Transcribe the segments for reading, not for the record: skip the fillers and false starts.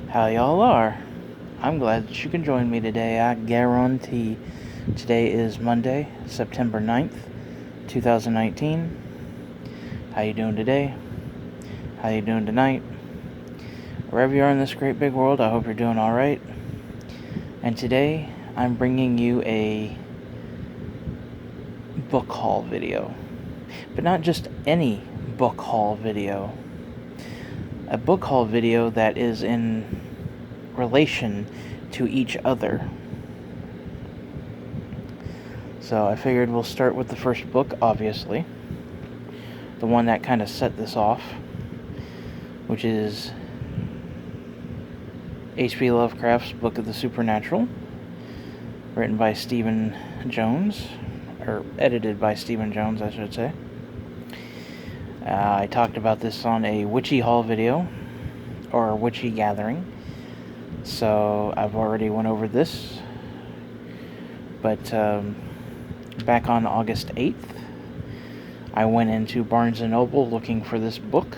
how y'all are. I'm glad that you can join me today. I guarantee. Today is Monday, September 9th, 2019. How you doing today? How you doing tonight? Wherever you are in this great big world, I hope you're doing alright. And today, I'm bringing you a book haul video. But not just any book haul video. A book haul video that is in relation to each other. So I figured we'll start with the first book, obviously. The one that kind of set this off, which is H.P. Lovecraft's Book of the Supernatural, written by Stephen Jones, or edited by Stephen Jones, I should say. I talked about this on a witchy haul video, or witchy gathering, so I've already went over this, but back on August 8th, I went into Barnes & Noble looking for this book.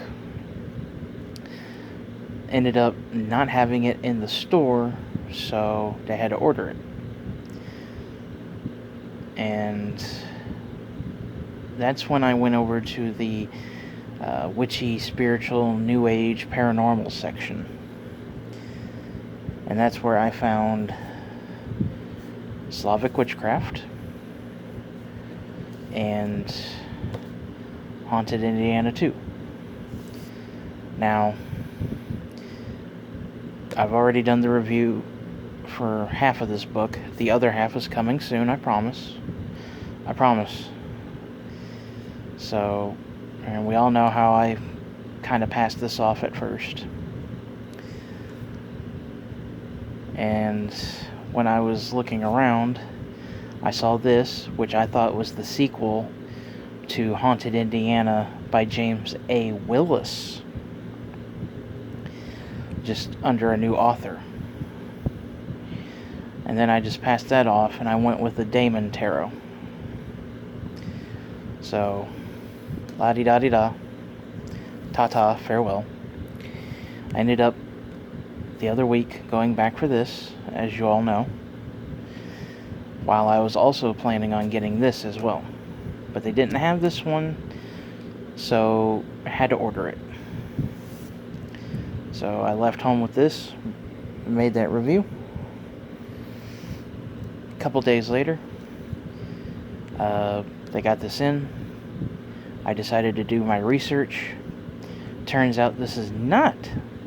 Ended up not having it in the store, so I had to order it. And that's when I went over to the witchy, spiritual, new age, paranormal section. And that's where I found Slavic Witchcraft and Haunted Indiana 2. Now, I've already done the review for half of this book. The other half is coming soon, I promise. I promise. So, and we all know how I kind of passed this off at first. And when I was looking around, I saw this, which I thought was the sequel to Haunted Indiana by James A. Willis, just under a new author. And then I just passed that off and I went with the Damon Tarot. So, la-di-da-di-da, ta-ta, farewell. I ended up the other week going back for this, as you all know, while I was also planning on getting this as well. But they didn't have this one, so I had to order it. So I left home with this, made that review. A couple days later, they got this in. I decided to do my research. Turns out this is not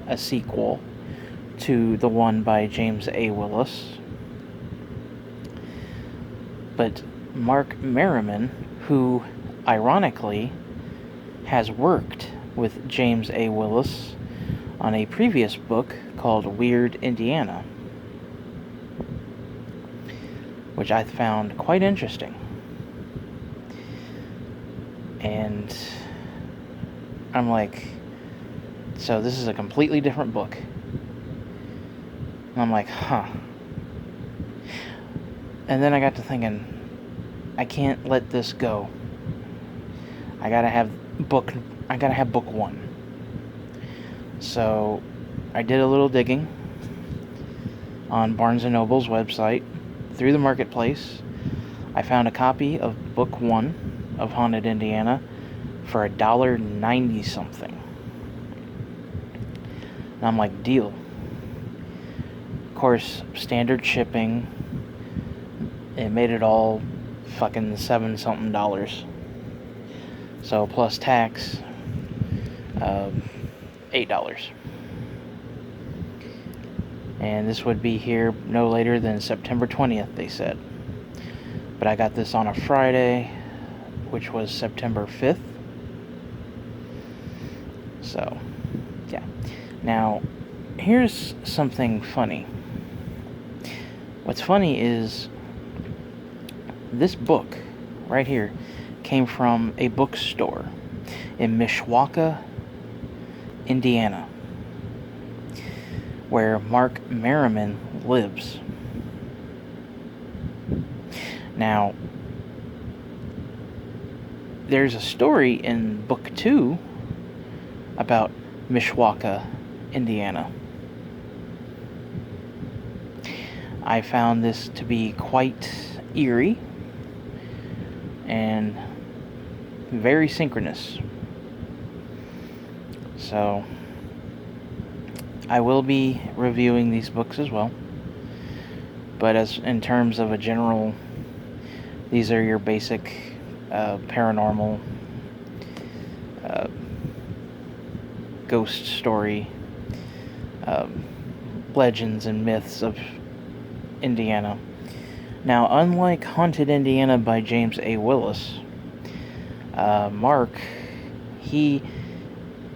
a sequel to the one by James A. Willis, but Mark Merriman, who ironically has worked with James A. Willis on a previous book called Weird Indiana, which I found quite interesting. And I'm like, so this is a completely different book. And I'm like, huh. And then I got to thinking, I can't let this go. I gotta have book one. So I did a little digging on Barnes & Noble's website through the marketplace. I found a copy of book one of Haunted Indiana for $1.90 something. And I'm like, deal. Of course, standard shipping. It made it all fucking $7 something. So plus tax, $8. And this would be here no later than September 20th, they said. But I got this on a Friday, which was September 5th. So, yeah. Now, here's something funny. What's funny is this book right here came from a bookstore in Mishawaka, Indiana, where Mark Merriman lives. Now, there's a story in book 2 about Mishawaka, Indiana. I found this to be quite eerie and very synchronous. So, I will be reviewing these books as well. But as in terms of a general, these are your basic paranormal ghost story legends and myths of Indiana. Now, unlike Haunted Indiana by James A. Willis, Mark, he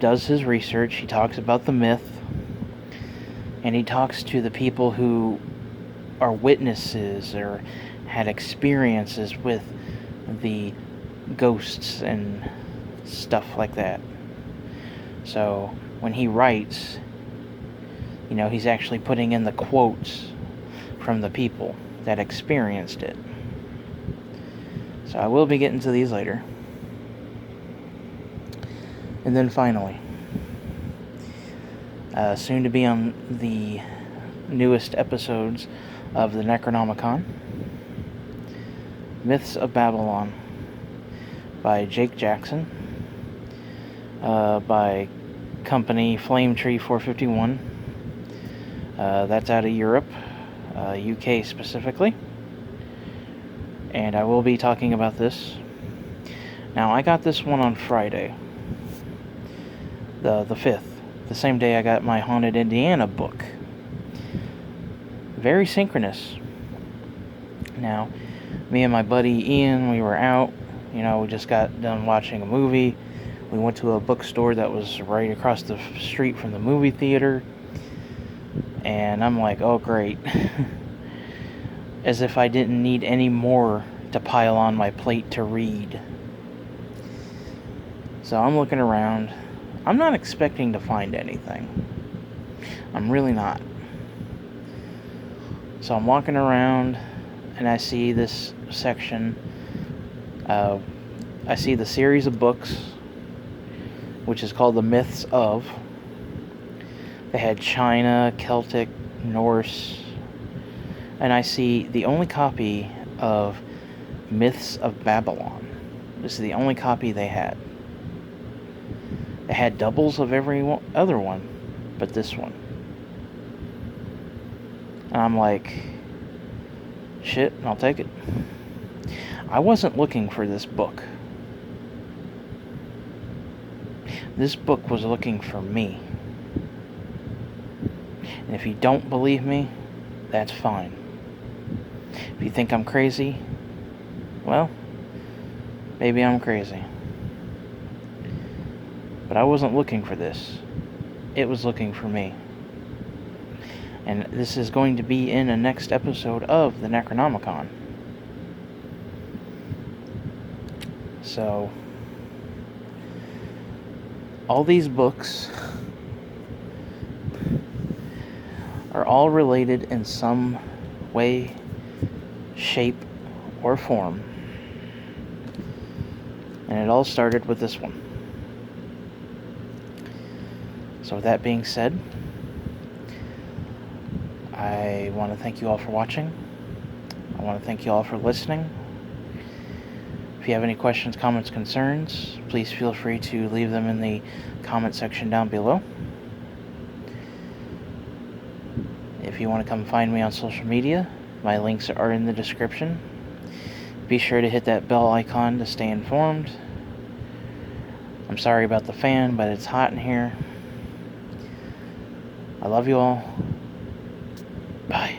does his research, he talks about the myth, and he talks to the people who are witnesses or had experiences with the ghosts and stuff like that. So, when he writes, he's actually putting in the quotes from the people that experienced it. So I will be getting to these later. And then finally, soon to be on the newest episodes of the Necronomicon, Myths of Babylon by Jake Jackson, by company Flame Tree 451. That's out of Europe, UK specifically. And I will be talking about this. Now, I got this one on Friday, the 5th, the same day I got my Haunted Indiana book. Very synchronous. Now, me and my buddy Ian, we were out, we just got done watching a movie. We went to a bookstore that was right across the street from the movie theater. And I'm like, oh great. As if I didn't need any more to pile on my plate to read. So I'm looking around. I'm not expecting to find anything. I'm really not. So I'm walking around and I see this section. I see the series of books, which is called The Myths of. They had China, Celtic, Norse, and I see the only copy of Myths of Babylon. This is the only copy they had. They had doubles of every other one, but this one. And I'm like, shit, I'll take it. I wasn't looking for this book. This book was looking for me. And if you don't believe me, that's fine. If you think I'm crazy, well, maybe I'm crazy. But I wasn't looking for this. It was looking for me. And this is going to be in a next episode of the Necronomicon. So, all these books are all related in some way, shape, or form. And it all started with this one. So with that being said, I want to thank you all for watching. I want to thank you all for listening. If you have any questions, comments, concerns, please feel free to leave them in the comment section down below. If you want to come find me on social media, my links are in the description. Be sure to hit that bell icon to stay informed. I'm sorry about the fan, but it's hot in here. I love you all. Bye.